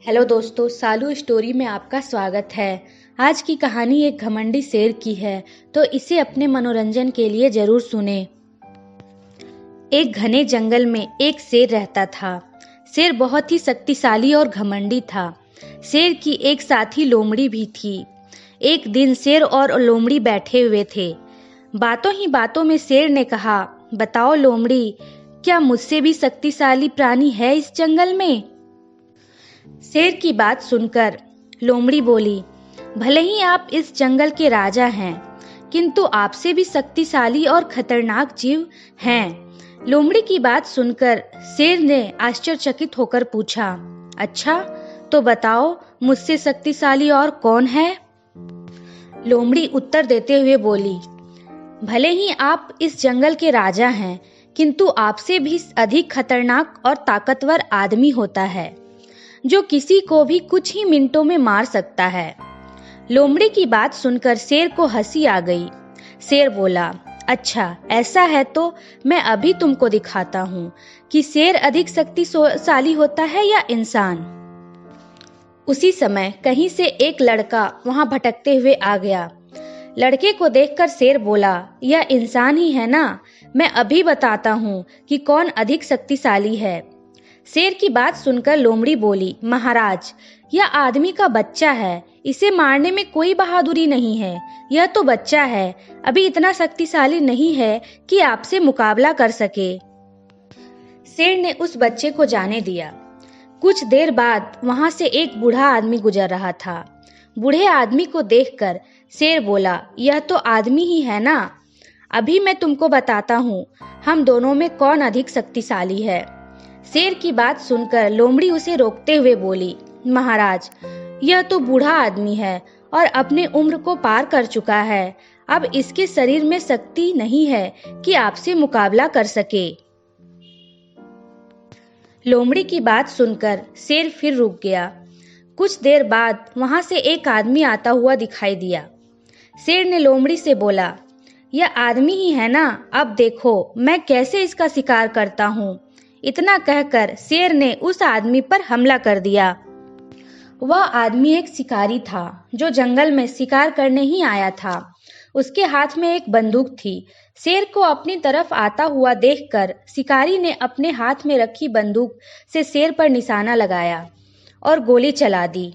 Hello दोस्तों, सालू story में आपका स्वागत है। आज की कहानी एक घमंडी शेर की है, तो इसे अपने मनोरंजन के लिए जरूर सुने। एक घने जंगल में एक शेर रहता था। शेर बहुत ही शक्तिशाली और घमंडी था। शेर की एक साथी लोमड़ी भी थी। एक दिन शेर और लोमड़ी बैठे हुए थे। बातों ही बातों में शेर ने कहा, बताओ लोमड़ी, क्या मुझसे भी शक्तिशाली प्राणी है इस जंगल में? शेर की बात सुनकर लोमड़ी बोली, भले ही आप इस जंगल के राजा हैं, किंतु आपसे भी शक्तिशाली और खतरनाक जीव हैं। लोमड़ी की बात सुनकर शेर ने आश्चर्यचकित होकर पूछा, अच्छा, तो बताओ मुझसे शक्तिशाली और कौन है? लोमड़ी उत्तर देते हुए बोली, भले ही आप इस जंगल के राजा हैं, किंतु आपसे भी अधिक खतरनाक और ताकतवर आदमी होता है, जो किसी को भी कुछ ही मिनटों में मार सकता है। लोमड़ी की बात सुनकर शेर को हंसी आ गई। शेर बोला, अच्छा ऐसा है तो मैं अभी तुमको दिखाता हूँ कि शेर अधिक शक्तिशाली होता है या इंसान। उसी समय कहीं से एक लड़का वहां भटकते हुए आ गया। लड़के को देखकर शेर बोला, यह इंसान ही है ना? मैं अभी बताता हूँ कि कौन अधिक शक्तिशाली है। शेर की बात सुनकर लोमड़ी बोली, महाराज, यह आदमी का बच्चा है, इसे मारने में कोई बहादुरी नहीं है। यह तो बच्चा है, अभी इतना शक्तिशाली नहीं है कि आपसे मुकाबला कर सके। शेर ने उस बच्चे को जाने दिया। कुछ देर बाद वहां से एक बूढ़ा आदमी गुजर रहा था। बूढ़े आदमी को देखकर शेर बोला, यह तो आदमी ही है ना? अभी मैं तुमको बताता हूँ हम दोनों में कौन अधिक शक्तिशाली है। शेर की बात सुनकर लोमड़ी उसे रोकते हुए बोली, महाराज, यह तो बूढ़ा आदमी है और अपने उम्र को पार कर चुका है। अब इसके शरीर में शक्ति नहीं है कि आपसे मुकाबला कर सके। लोमड़ी की बात सुनकर शेर फिर रुक गया। कुछ देर बाद वहां से एक आदमी आता हुआ दिखाई दिया। शेर ने लोमड़ी से बोला, यह आदमी ही है ना? अब देखो मैं कैसे इसका शिकार करता हूँ। इतना कहकर शेर ने उस आदमी पर हमला कर दिया। वह आदमी एक शिकारी था जो जंगल में शिकार करने ही आया था। उसके हाथ में एक बंदूक थी। शेर को अपनी तरफ आता हुआ देखकर शिकारी ने अपने हाथ में रखी बंदूक से शेर पर निशाना लगाया और गोली चला दी।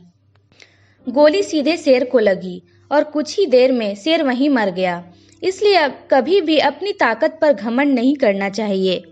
गोली सीधे शेर को लगी और कुछ ही देर में शेर वहीं मर गया। इसलिए अब कभी भी अपनी ताकत पर घमंड नहीं करना चाहिए।